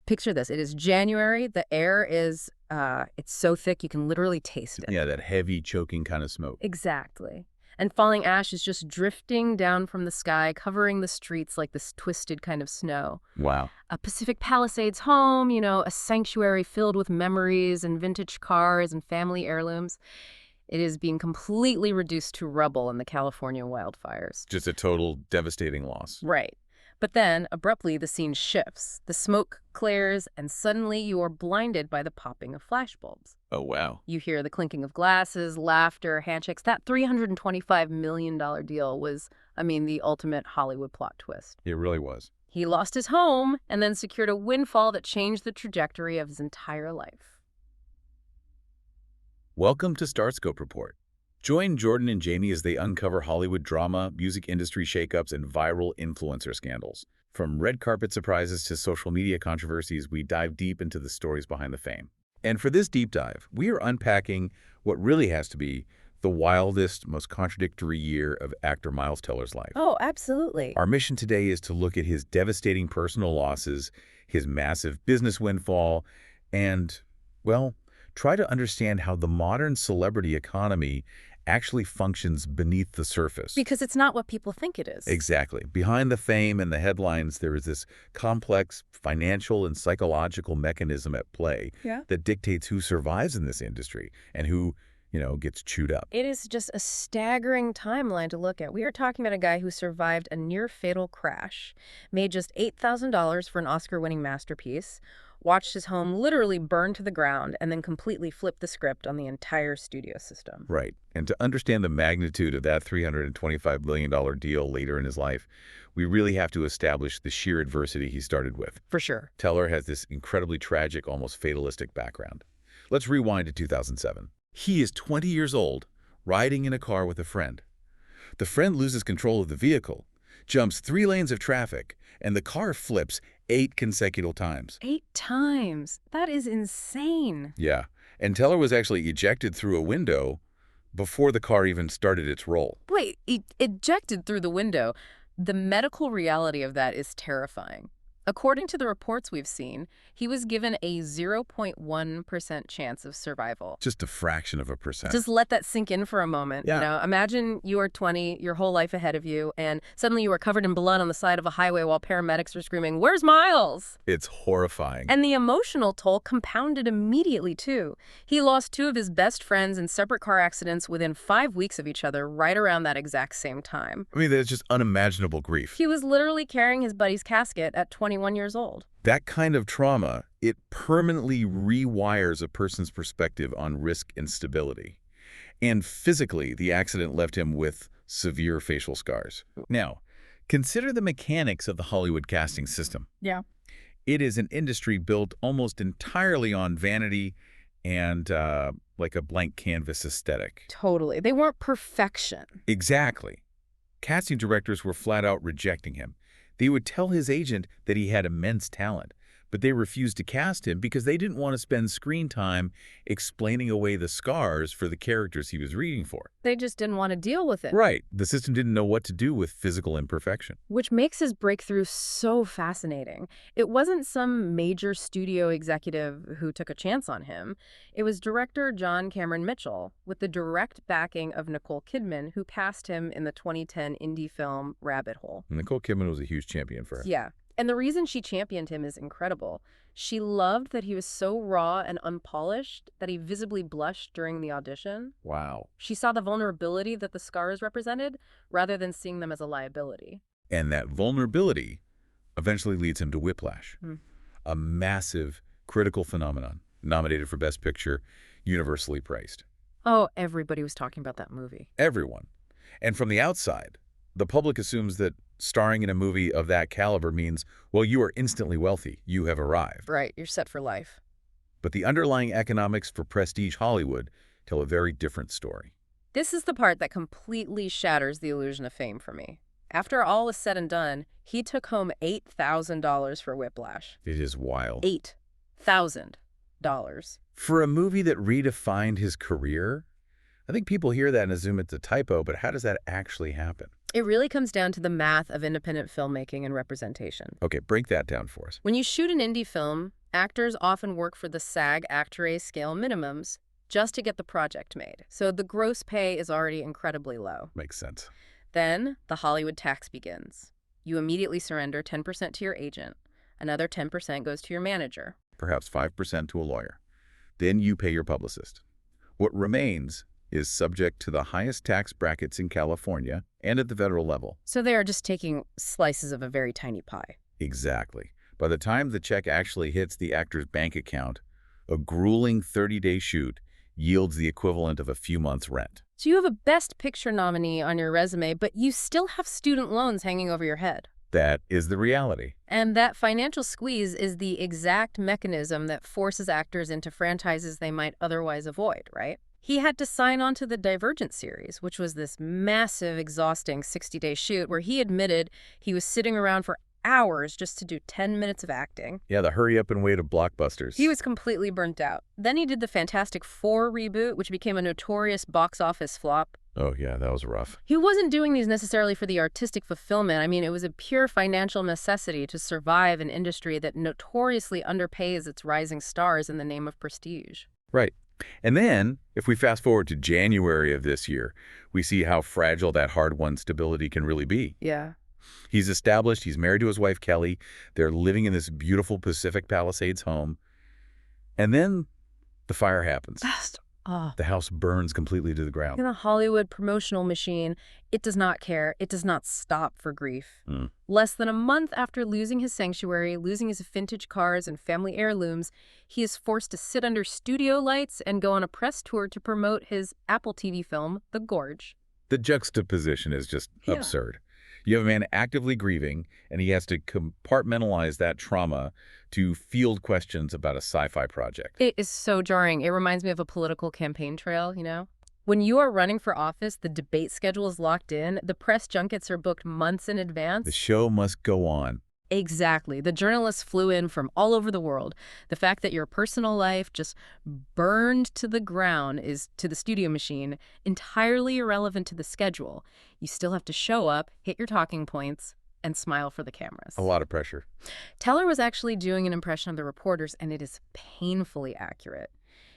Picture this. It is January. The air is, it's so thick you can literally taste it. Yeah, that heavy, choking kind of smoke. Exactly. And falling ash is just drifting down from the sky, covering the streets like this twisted kind of snow. Wow. A Pacific Palisades home, a sanctuary filled with memories and vintage cars and family heirlooms. It is being completely reduced to rubble in the California wildfires. Just a total devastating loss. Right. But then, abruptly, the scene shifts. The smoke clears, and suddenly you are blinded by the popping of flashbulbs. Oh, wow. You hear the clinking of glasses, laughter, handshakes. That $325 million deal was, the ultimate Hollywood plot twist. It really was. He lost his home and then secured a windfall that changed the trajectory of his entire life. Welcome to Starscope Report. Join Jordan and Jamie as they uncover Hollywood drama, music industry shakeups, and viral influencer scandals. From red carpet surprises to social media controversies, we dive deep into the stories behind the fame. And for this deep dive, we are unpacking what really has to be the wildest, most contradictory year of actor Miles Teller's life. Oh, absolutely. Our mission today is to look at his devastating personal losses, his massive business windfall, and, well, try to understand how the modern celebrity economy actually functions beneath the surface. Because it's not what people think it is. Exactly. Behind the fame and the headlines, there is this complex financial and psychological mechanism at play that dictates who survives in this industry and who, gets chewed up. It is just a staggering timeline to look at. We are talking about a guy who survived a near-fatal crash, made just $8,000 for an Oscar-winning masterpiece, watched his home literally burn to the ground, and then completely flipped the script on the entire studio system. Right. And to understand the magnitude of that $325 million deal later in his life, we really have to establish the sheer adversity he started with. For sure. Teller has this incredibly tragic, almost fatalistic background. Let's rewind to 2007. He is 20 years old, riding in a car with a friend. The friend loses control of the vehicle, jumps 3 lanes of traffic, and the car flips 8 consecutive times. 8 times? That is insane. Yeah, and Teller was actually ejected through a window before the car even started its roll. Wait, ejected through the window. The medical reality of that is terrifying. According to the reports we've seen, he was given a 0.1% chance of survival. Just a fraction of a percent. Just let that sink in for a moment. Yeah. Imagine you are 20, your whole life ahead of you, and suddenly you are covered in blood on the side of a highway while paramedics are screaming, "Where's Miles?" It's horrifying. And the emotional toll compounded immediately, too. He lost 2 of his best friends in separate car accidents within 5 weeks of each other, right around that exact same time. That's just unimaginable grief. He was literally carrying his buddy's casket at 21 years old. That kind of trauma, it permanently rewires a person's perspective on risk and stability. And physically, the accident left him with severe facial scars. Now, consider the mechanics of the Hollywood casting system. Yeah. It is an industry built almost entirely on vanity and like a blank canvas aesthetic. Totally. They weren't perfection. Exactly. Casting directors were flat out rejecting him. They would tell his agent that he had immense talent, but they refused to cast him because they didn't want to spend screen time explaining away the scars for the characters he was reading for. They just didn't want to deal with it. Right. The system didn't know what to do with physical imperfection. Which makes his breakthrough so fascinating. It wasn't some major studio executive who took a chance on him. It was director John Cameron Mitchell, with the direct backing of Nicole Kidman, who cast him in the 2010 indie film Rabbit Hole. Nicole Kidman was a huge champion for her. Yeah. And the reason she championed him is incredible. She loved that he was so raw and unpolished that he visibly blushed during the audition. Wow. She saw the vulnerability that the scars represented rather than seeing them as a liability. And that vulnerability eventually leads him to Whiplash, a massive critical phenomenon, nominated for Best Picture, universally praised. Oh, everybody was talking about that movie. Everyone. And from the outside, the public assumes that starring in a movie of that caliber means, well, you are instantly wealthy. You have arrived. Right, you're set for life. But the underlying economics for prestige Hollywood tell a very different story. This is the part that completely shatters the illusion of fame for me. After all is said and done, he took home $8,000 for Whiplash. It is wild. $8,000. For a movie that redefined his career, I think people hear that and assume it's a typo, but how does that actually happen? It really comes down to the math of independent filmmaking and representation. Okay, break that down for us. When you shoot an indie film, Actors often work for the SAG-AFTRA scale minimums just to get the project made, so the gross pay is already incredibly low. Makes sense. Then, the Hollywood tax begins. You immediately surrender 10% to your agent. Another 10% goes to your manager. Perhaps 5% to a lawyer. Then you pay your publicist. What remains is subject to the highest tax brackets in California and at the federal level. So they are just taking slices of a very tiny pie. Exactly. By the time the check actually hits the actor's bank account, a grueling 30-day shoot yields the equivalent of a few months' rent. So you have a Best Picture nominee on your resume, but you still have student loans hanging over your head. That is the reality. And that financial squeeze is the exact mechanism that forces actors into franchises they might otherwise avoid, right? He had to sign on to the Divergent series, which was this massive, exhausting 60-day shoot where he admitted he was sitting around for hours just to do 10 minutes of acting. Yeah, the hurry up and wait of blockbusters. He was completely burnt out. Then he did the Fantastic Four reboot, which became a notorious box office flop. Oh, yeah, that was rough. He wasn't doing these necessarily for the artistic fulfillment. I mean, it was a pure financial necessity to survive an industry that notoriously underpays its rising stars in the name of prestige. Right. And then, if we fast forward to January of this year, we see how fragile that hard-won stability can really be. Yeah. He's established, he's married to his wife, Kelly. They're living in this beautiful Pacific Palisades home. And then the fire happens. The house burns completely to the ground. In the Hollywood promotional machine, it does not care. It does not stop for grief. Less than a month after losing his sanctuary, losing his vintage cars and family heirlooms, he is forced to sit under studio lights and go on a press tour to promote his Apple TV film, The Gorge. The juxtaposition is just absurd. You have a man actively grieving, and he has to compartmentalize that trauma to field questions about a sci-fi project. It is so jarring. It reminds me of a political campaign trail, you know? When you are running for office, the debate schedule is locked in. The press junkets are booked months in advance. The show must go on. Exactly. The journalists flew in from all over the world. The fact that your personal life just burned to the ground is, to the studio machine, entirely irrelevant to the schedule. You still have to show up, hit your talking points, and smile for the cameras. A lot of pressure. Teller was actually doing an impression of the reporters, and it is painfully accurate.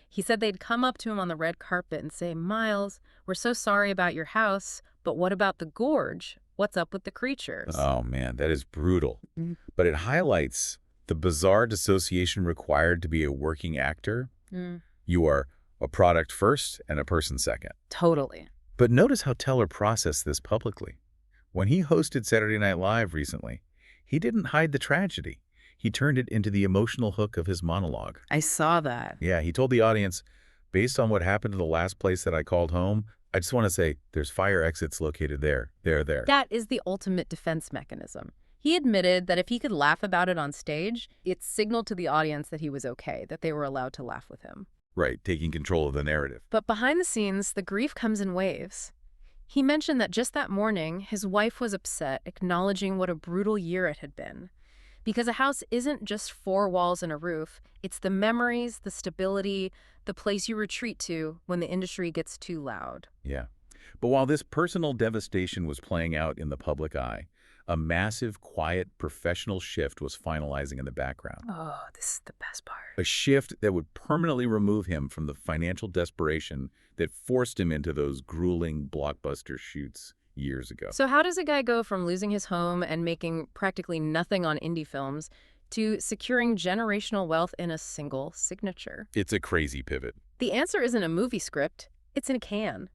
He said they'd come up to him on the red carpet and say, "Miles, we're so sorry about your house, but what about the gorge? What's up with the creatures?" Oh, man, that is brutal. But it highlights the bizarre dissociation required to be a working actor. You are a product first and a person second. Totally. But notice how Teller processed this publicly. When he hosted Saturday Night Live recently, he didn't hide the tragedy. He turned it into the emotional hook of his monologue. I saw that. Yeah, he told the audience, based on what happened to the last place that I called home, I just want to say there's fire exits located there. There. That is the ultimate defense mechanism. He admitted that if he could laugh about it on stage, it signaled to the audience that he was okay, that they were allowed to laugh with him. Right, taking control of the narrative. But behind the scenes, the grief comes in waves. He mentioned that just that morning, his wife was upset, acknowledging what a brutal year it had been. Because a house isn't just four walls and a roof, it's the memories, the stability, the place you retreat to when the industry gets too loud. Yeah. But while this personal devastation was playing out in the public eye, a massive, quiet, professional shift was finalizing in the background. Oh, this is the best part. A shift that would permanently remove him from the financial desperation that forced him into those grueling blockbuster shoots years ago. So how does a guy go from losing his home and making practically nothing on indie films to securing generational wealth in a single signature? It's a crazy pivot. The answer isn't a movie script, it's in a can.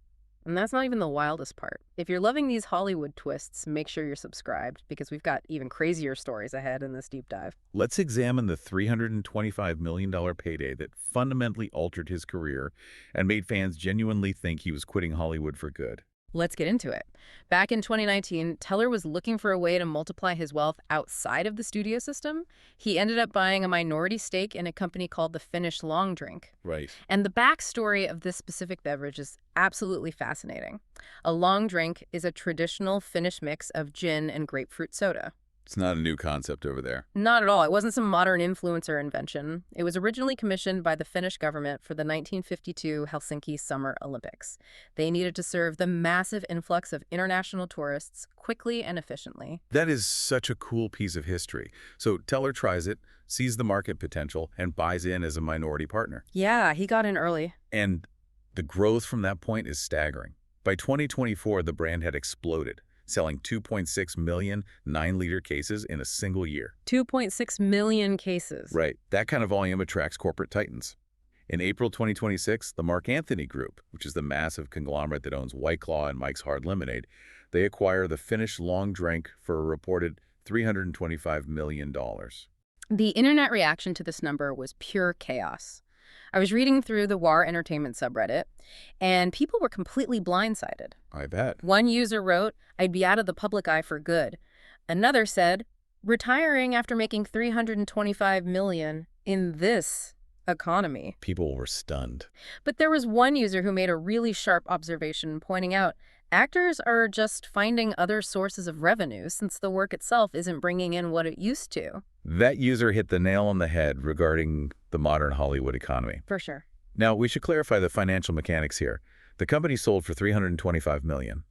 And that's not even the wildest part. If you're loving these Hollywood twists, make sure you're subscribed, because we've got even crazier stories ahead in this deep dive. Let's examine the $325 million payday that fundamentally altered his career and made fans genuinely think he was quitting Hollywood for good. Let's get into it. Back in 2019, Teller was looking for a way to multiply his wealth outside of the studio system. He ended up buying a minority stake in a company called the Finnish Long Drink. Right. And the backstory of this specific beverage is absolutely fascinating. A long drink is a traditional Finnish mix of gin and grapefruit soda. It's not a new concept over there. Not at all. It wasn't some modern influencer invention. It was originally commissioned by the Finnish government for the 1952 Helsinki Summer Olympics. They needed to serve the massive influx of international tourists quickly and efficiently. That is such a cool piece of history. So Teller tries it, sees the market potential, and buys in as a minority partner. Yeah, he got in early. And the growth from that point is staggering. By 2024, the brand had exploded, selling 2.6 million 9-liter cases in a single year. 2.6 million cases. Right. That kind of volume attracts corporate titans. In April 2026, the Mark Anthony Group, which is the massive conglomerate that owns White Claw and Mike's Hard Lemonade, they acquire the Finnish Long Drink for a reported $325 million. The internet reaction to this number was pure chaos. I was reading through the WAR Entertainment subreddit, and people were completely blindsided. I bet. One user wrote, "I'd be out of the public eye for good." Another said, "Retiring after making $325 million in this economy." People were stunned. But there was one user who made a really sharp observation, pointing out, actors are just finding other sources of revenue since the work itself isn't bringing in what it used to. That user hit the nail on the head regarding the modern Hollywood economy. For sure. Now, we should clarify the financial mechanics here. The company sold for $325 million.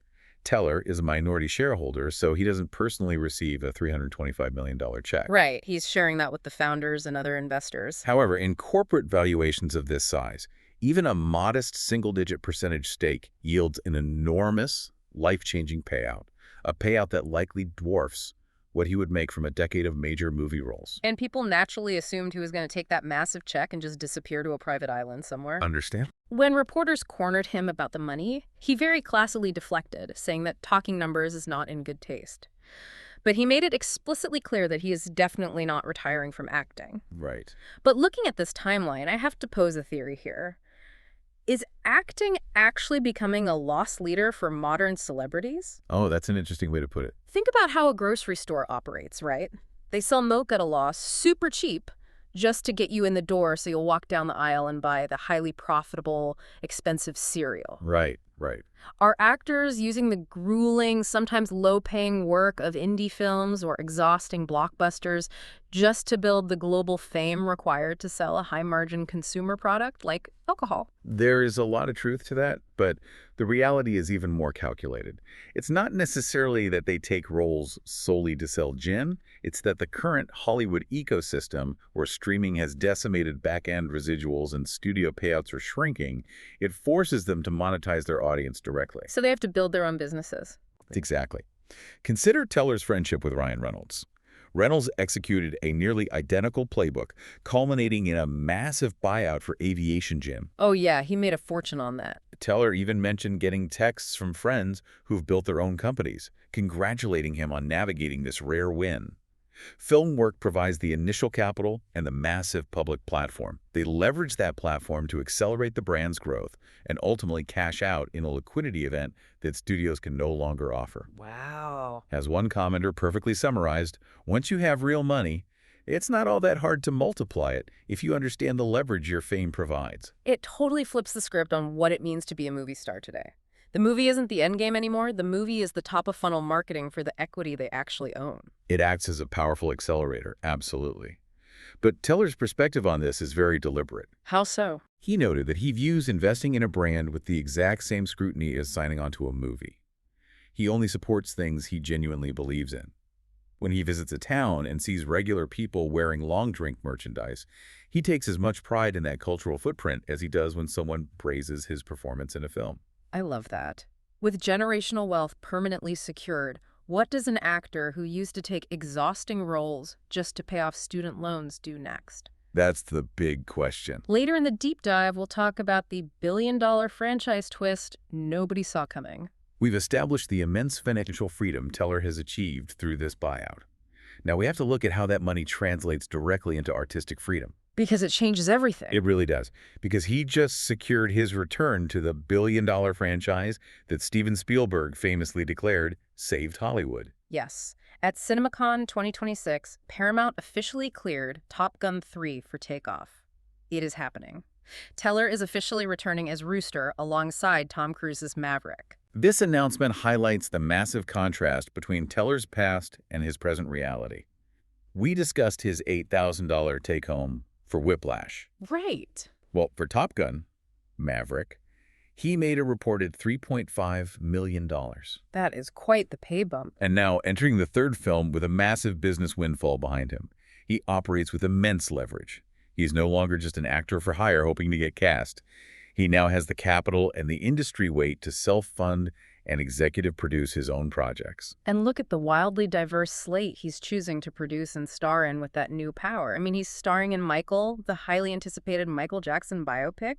Teller is a minority shareholder, so he doesn't personally receive a $325 million check. Right. He's sharing that with the founders and other investors. However, in corporate valuations of this size, even a modest single-digit percentage stake yields an enormous, life-changing payout, a payout that likely dwarfs what he would make from a decade of major movie roles. And people naturally assumed he was going to take that massive check and just disappear to a private island somewhere. Understand? When reporters cornered him about the money, he very classily deflected, saying that talking numbers is not in good taste. But he made it explicitly clear that he is definitely not retiring from acting. Right. But looking at this timeline, I have to pose a theory here. Is acting actually becoming a loss leader for modern celebrities? Oh, that's an interesting way to put it. Think about how a grocery store operates, right? They sell milk at a loss, super cheap, just to get you in the door so you'll walk down the aisle and buy the highly profitable, expensive cereal. Right, right. Are actors using the grueling, sometimes low-paying work of indie films or exhausting blockbusters just to build the global fame required to sell a high-margin consumer product like alcohol? There is a lot of truth to that, but the reality is even more calculated. It's not necessarily that they take roles solely to sell gin. It's that the current Hollywood ecosystem, where streaming has decimated back-end residuals and studio payouts are shrinking, it forces them to monetize their audience directly. So they have to build their own businesses. Exactly. Consider Teller's friendship with Ryan Reynolds. Reynolds executed a nearly identical playbook, culminating in a massive buyout for aviation gym. Oh yeah, he made a fortune on that. Teller even mentioned getting texts from friends who've built their own companies, congratulating him on navigating this rare win. Film work provides the initial capital and the massive public platform. They leverage that platform to accelerate the brand's growth and ultimately cash out in a liquidity event that studios can no longer offer. Wow. As one commenter perfectly summarized, once you have real money, it's not all that hard to multiply it if you understand the leverage your fame provides. It totally flips the script on what it means to be a movie star today. The movie isn't the end game anymore. The movie is the top-of-funnel marketing for the equity they actually own. It acts as a powerful accelerator, absolutely. But Teller's perspective on this is very deliberate. How so? He noted that he views investing in a brand with the exact same scrutiny as signing onto a movie. He only supports things he genuinely believes in. When he visits a town and sees regular people wearing Long Drink merchandise, he takes as much pride in that cultural footprint as he does when someone praises his performance in a film. I love that. With generational wealth permanently secured, what does an actor who used to take exhausting roles just to pay off student loans do next? That's the big question. Later in the deep dive, we'll talk about the billion-dollar franchise twist nobody saw coming. We've established the immense financial freedom Teller has achieved through this buyout. Now we have to look at how that money translates directly into artistic freedom. Because it changes everything. It really does, because he just secured his return to the billion-dollar franchise that Steven Spielberg famously declared saved Hollywood. Yes. At CinemaCon 2026, Paramount officially cleared Top Gun 3 for takeoff. It is happening. Teller is officially returning as Rooster alongside Tom Cruise's Maverick. This announcement highlights the massive contrast between Teller's past and his present reality. We discussed his $8,000 take-home for Whiplash. Right. Well, for Top Gun, Maverick, he made a reported $3.5 million. That is quite the pay bump. And now entering the third film with a massive business windfall behind him. He operates with immense leverage. He's no longer just an actor for hire hoping to get cast. He now has the capital and the industry weight to self-fund and executive produce his own projects. And look at the wildly diverse slate he's choosing to produce and star in with that new power. I mean, he's starring in Michael, the highly anticipated Michael Jackson biopic.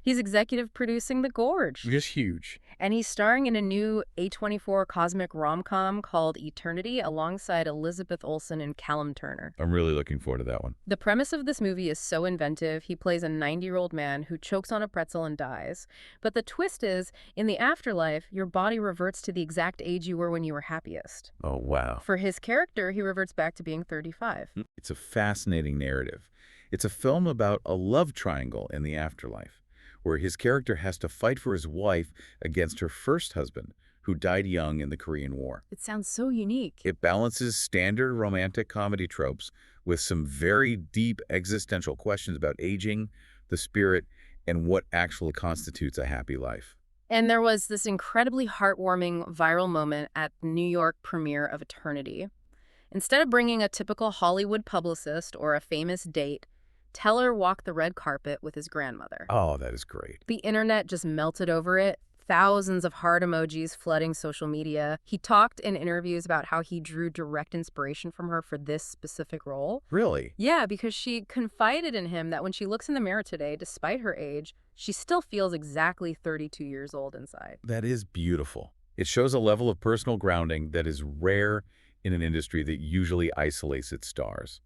He's executive producing The Gorge. Just huge. And he's starring in a new A24 cosmic rom-com called Eternity alongside Elizabeth Olsen and Callum Turner. I'm really looking forward to that one. The premise of this movie is so inventive. He plays a 90-year-old man who chokes on a pretzel and dies. But the twist is, in the afterlife, your body reverts to the exact age you were when you were happiest. Oh, wow. For his character, he reverts back to being 35. It's a fascinating narrative. It's a film about a love triangle in the afterlife, where his character has to fight for his wife against her first husband, who died young in the Korean War. It sounds so unique. It balances standard romantic comedy tropes with some very deep existential questions about aging, the spirit, and what actually constitutes a happy life. And there was this incredibly heartwarming viral moment at the New York premiere of Eternity. Instead of bringing a typical Hollywood publicist or a famous date, Teller walked the red carpet with his grandmother. Oh, that is great. The internet just melted over it. Thousands of heart emojis flooding social media. He talked in interviews about how he drew direct inspiration from her for this specific role. Really? Yeah, because she confided in him that when she looks in the mirror today, despite her age, she still feels exactly 32 years old inside. That is beautiful. It shows a level of personal grounding that is rare in an industry that usually isolates its stars.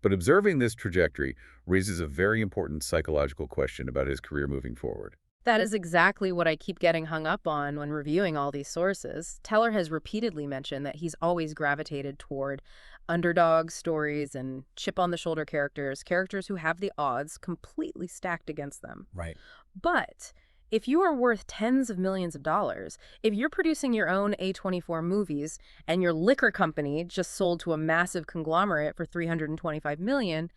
But observing this trajectory raises a very important psychological question about his career moving forward. That is exactly what I keep getting hung up on when reviewing all these sources. Teller has repeatedly mentioned that he's always gravitated toward underdog stories and chip-on-the-shoulder characters who have the odds completely stacked against them. Right. But if you are worth tens of millions of dollars, if you're producing your own A24 movies and your liquor company just sold to a massive conglomerate for $325 million,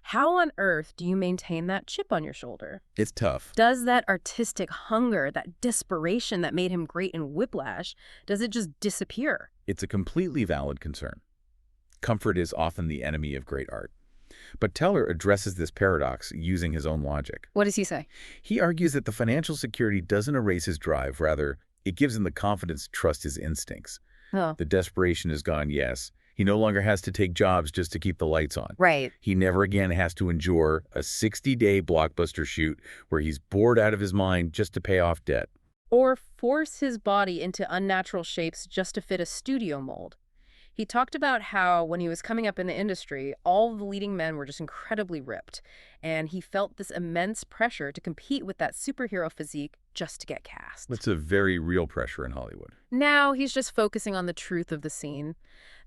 how on earth do you maintain that chip on your shoulder? It's tough. Does that artistic hunger, that desperation that made him great in Whiplash, does it just disappear? It's a completely valid concern. Comfort is often the enemy of great art. But Teller addresses this paradox using his own logic. What does he say? He argues that the financial security doesn't erase his drive. Rather, it gives him the confidence to trust his instincts. Oh. The desperation is gone, yes. He no longer has to take jobs just to keep the lights on. Right. He never again has to endure a 60-day blockbuster shoot where he's bored out of his mind just to pay off debt. Or force his body into unnatural shapes just to fit a studio mold. He talked about how when he was coming up in the industry, all the leading men were just incredibly ripped, and he felt this immense pressure to compete with that superhero physique just to get cast. That's a very real pressure in Hollywood. Now he's just focusing on the truth of the scene.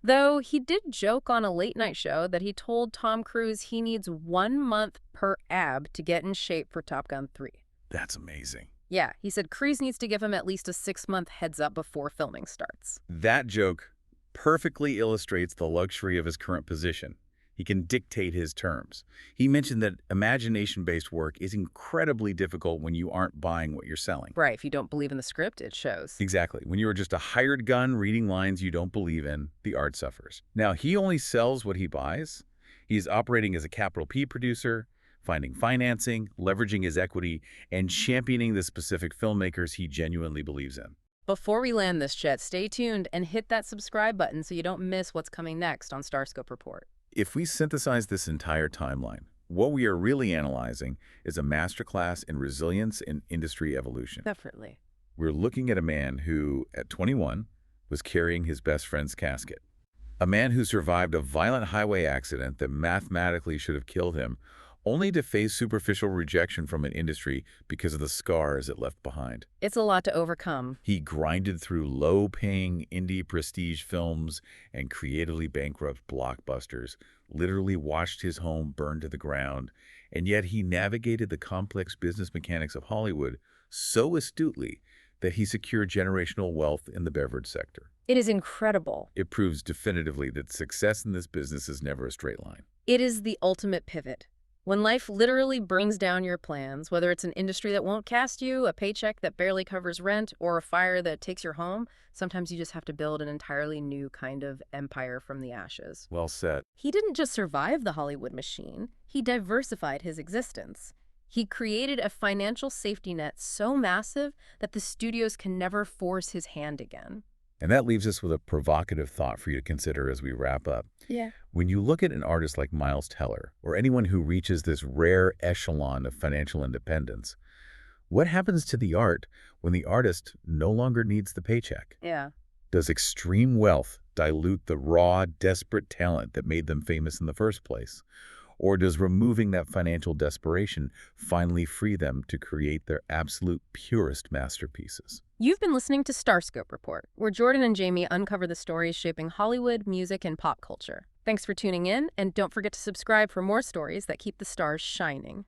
Though he did joke on a late-night show that he told Tom Cruise he needs 1 month per ab to get in shape for Top Gun 3. That's amazing. Yeah, he said Cruise needs to give him at least a 6-month heads up before filming starts. That joke perfectly illustrates the luxury of his current position. He can dictate his terms. He mentioned that imagination-based work is incredibly difficult when you aren't buying what you're selling. Right, if you don't believe in the script, it shows. Exactly. When you are just a hired gun reading lines you don't believe in, the art suffers. Now, he only sells what he buys. He's operating as a capital P producer, finding financing, leveraging his equity, and championing the specific filmmakers he genuinely believes in. Before we land this jet, stay tuned and hit that subscribe button so you don't miss what's coming next on Starscope Report. If we synthesize this entire timeline, what we are really analyzing is a masterclass in resilience and industry evolution. Definitely. We're looking at a man who, at 21, was carrying his best friend's casket. A man who survived a violent highway accident that mathematically should have killed him, only to face superficial rejection from an industry because of the scars it left behind. It's a lot to overcome. He grinded through low-paying indie prestige films and creatively bankrupt blockbusters, literally watched his home burn to the ground, and yet he navigated the complex business mechanics of Hollywood so astutely that he secured generational wealth in the beverage sector. It is incredible. It proves definitively that success in this business is never a straight line. It is the ultimate pivot. When life literally brings down your plans, whether it's an industry that won't cast you, a paycheck that barely covers rent, or a fire that takes your home, sometimes you just have to build an entirely new kind of empire from the ashes. Well said. He didn't just survive the Hollywood machine, he diversified his existence. He created a financial safety net so massive that the studios can never force his hand again. And that leaves us with a provocative thought for you to consider as we wrap up. Yeah. When you look at an artist like Miles Teller, or anyone who reaches this rare echelon of financial independence, what happens to the art when the artist no longer needs the paycheck? Yeah. Does extreme wealth dilute the raw, desperate talent that made them famous in the first place? Or does removing that financial desperation finally free them to create their absolute purest masterpieces? You've been listening to Starscope Report, where Jordan and Jamie uncover the stories shaping Hollywood, music, and pop culture. Thanks for tuning in, and don't forget to subscribe for more stories that keep the stars shining.